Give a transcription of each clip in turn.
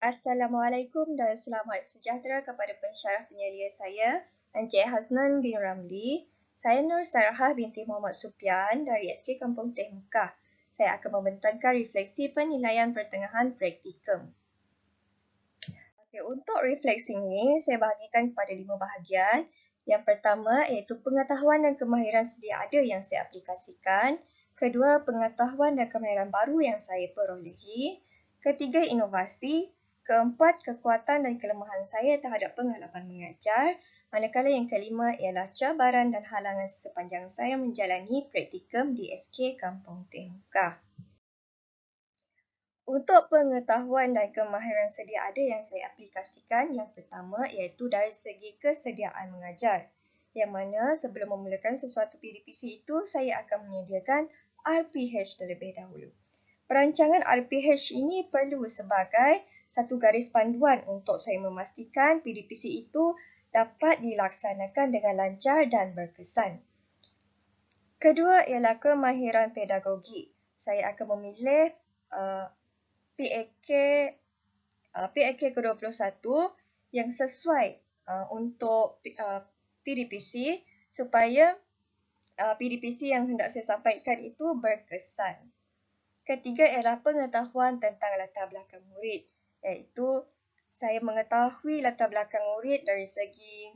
Assalamualaikum dan selamat sejahtera kepada pensyarah penyelia saya, Encik Hasnan bin Ramli. Saya Nur Sarahah binti Muhammad Supian dari SK Kampung Teh Mekah. Saya akan membentangkan refleksi penilaian pertengahan praktikum. Untuk refleksi ini, saya bahagikan kepada 5 bahagian. Yang pertama iaitu pengetahuan dan kemahiran sedia ada yang saya aplikasikan. Kedua, pengetahuan dan kemahiran baru yang saya perolehi. Ketiga, inovasi. Keempat, kekuatan dan kelemahan saya terhadap pengalaman mengajar. Manakala yang kelima ialah cabaran dan halangan sepanjang saya menjalani praktikum di SK Kampung Teh Mekah. Untuk pengetahuan dan kemahiran sedia ada yang saya aplikasikan, yang pertama iaitu dari segi kesediaan mengajar. Yang mana sebelum memulakan sesuatu PDPC itu, saya akan menyediakan RPH terlebih dahulu. Perancangan RPH ini perlu sebagai satu garis panduan untuk saya memastikan PDPC itu dapat dilaksanakan dengan lancar dan berkesan. Kedua ialah kemahiran pedagogi. Saya akan memilih PAK ke-21 yang sesuai untuk PDPC supaya PDPC yang hendak saya sampaikan itu berkesan. Ketiga ialah pengetahuan tentang latar belakang murid, iaitu saya mengetahui latar belakang murid dari segi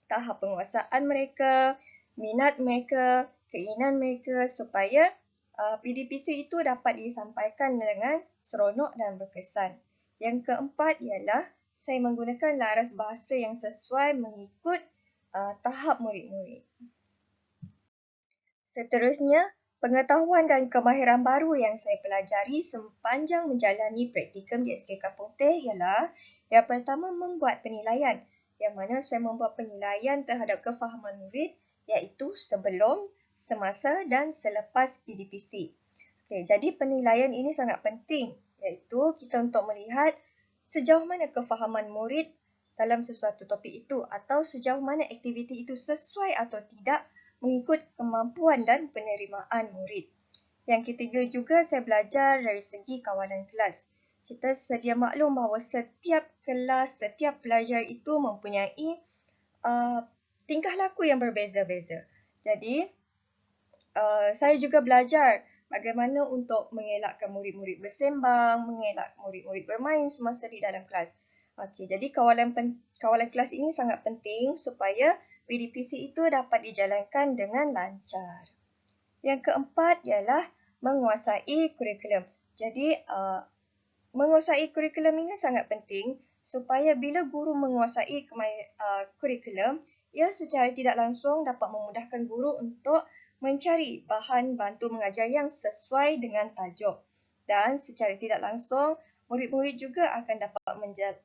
tahap penguasaan mereka, minat mereka, keinginan mereka supaya PDPC itu dapat disampaikan dengan seronok dan berkesan. Yang keempat ialah saya menggunakan laras bahasa yang sesuai mengikut tahap murid-murid. Seterusnya, pengetahuan dan kemahiran baru yang saya pelajari sepanjang menjalani praktikum di SK Kampung Teh ialah yang pertama membuat penilaian, yang mana saya membuat penilaian terhadap kefahaman murid iaitu sebelum, semasa dan selepas PDPC. Jadi penilaian ini sangat penting iaitu kita untuk melihat sejauh mana kefahaman murid dalam sesuatu topik itu atau sejauh mana aktiviti itu sesuai atau tidak mengikut kemampuan dan penerimaan murid. Yang ketiga juga saya belajar dari segi kawalan kelas. Kita sedia maklum bahawa setiap kelas, setiap pelajar itu mempunyai tingkah laku yang berbeza-beza. Jadi, saya juga belajar bagaimana untuk mengelakkan murid-murid bersembang, mengelak murid-murid bermain semasa di dalam kelas. Jadi kawalan kelas ini sangat penting supaya PDPC itu dapat dijalankan dengan lancar. Yang keempat ialah menguasai kurikulum. Jadi, menguasai kurikulum ini sangat penting supaya bila guru menguasai kurikulum, ia secara tidak langsung dapat memudahkan guru untuk mencari bahan bantu mengajar yang sesuai dengan tajuk. Dan secara tidak langsung, murid-murid juga akan dapat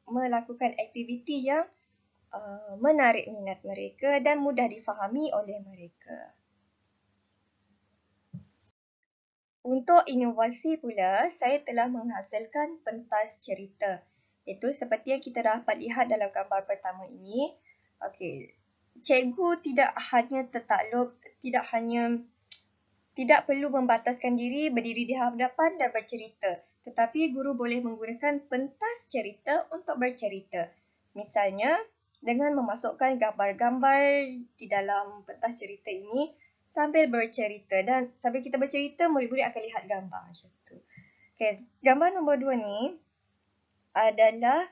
melakukan aktiviti yang menarik minat mereka dan mudah difahami oleh mereka. Untuk inovasi pula, saya telah menghasilkan pentas cerita. Itu seperti yang kita dapat lihat dalam gambar pertama ini. Cikgu tidak perlu membataskan diri berdiri di hadapan dan bercerita. Tetapi guru boleh menggunakan pentas cerita untuk bercerita. Misalnya, dengan memasukkan gambar-gambar di dalam pentas cerita ini sambil bercerita. Dan sambil kita bercerita, murid-murid akan lihat gambar macam tu. Gambar nombor 2 ni adalah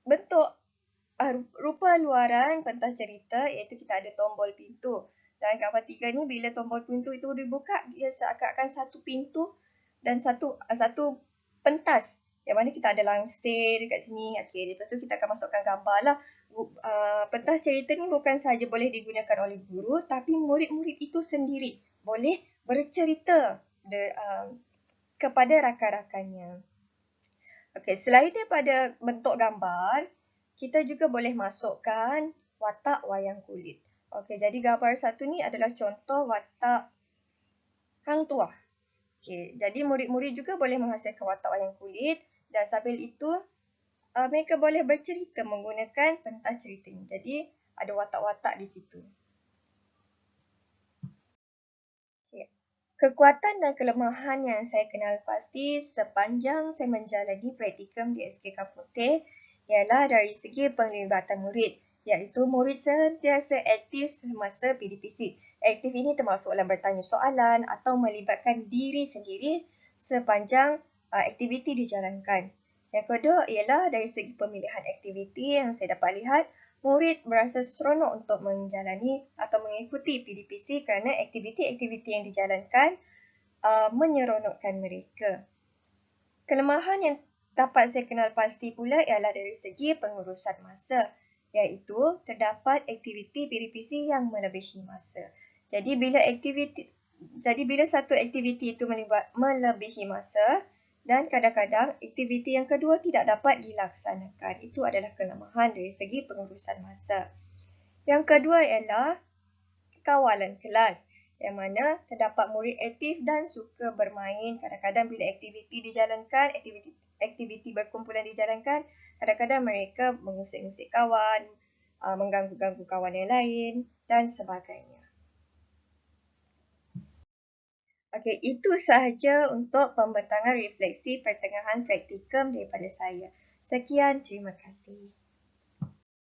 bentuk rupa luaran pentas cerita iaitu kita ada tombol pintu. Dan gambar 3 ni bila tombol pintu itu dibuka, dia seakan-akan satu pintu dan satu pentas. Yang mana kita ada langsir dekat sini. Lepas tu kita akan masukkan gambar lah. Pentas cerita ni bukan sahaja boleh digunakan oleh guru, tapi murid-murid itu sendiri boleh bercerita kepada rakan-rakannya. Selain daripada bentuk gambar, kita juga boleh masukkan watak wayang kulit. Jadi gambar satu ni adalah contoh watak hang tuah. Jadi murid-murid juga boleh menghasilkan watak wayang kulit dan sambil itu mereka boleh bercerita menggunakan pentas cerita ini. Jadi ada watak-watak di situ. Kekuatan dan kelemahan yang saya kenal pasti sepanjang saya menjalani praktikum di SK Kampung Teh ialah dari segi penglibatan murid, iaitu murid sentiasa aktif semasa PDPC. Aktif ini termasuk dalam bertanya soalan atau melibatkan diri sendiri sepanjang aktiviti dijalankan. Yang kedua ialah dari segi pemilihan aktiviti yang saya dapat lihat, murid berasa seronok untuk menjalani atau mengikuti PDPC kerana aktiviti-aktiviti yang dijalankan menyeronokkan mereka. Kelemahan yang dapat saya kenal pasti pula ialah dari segi pengurusan masa, iaitu terdapat aktiviti PDPC yang melebihi masa. Jadi bila satu aktiviti itu melebihi masa dan kadang-kadang aktiviti yang kedua tidak dapat dilaksanakan. Itu adalah kelemahan dari segi pengurusan masa. Yang kedua ialah kawalan kelas, yang mana terdapat murid aktif dan suka bermain. Kadang-kadang bila aktiviti berkumpulan dijalankan, kadang-kadang mereka mengusik-usik kawan, mengganggu-ganggu kawan yang lain dan sebagainya. Okey, itu sahaja untuk pembentangan refleksi pertengahan praktikum daripada saya. Sekian, terima kasih.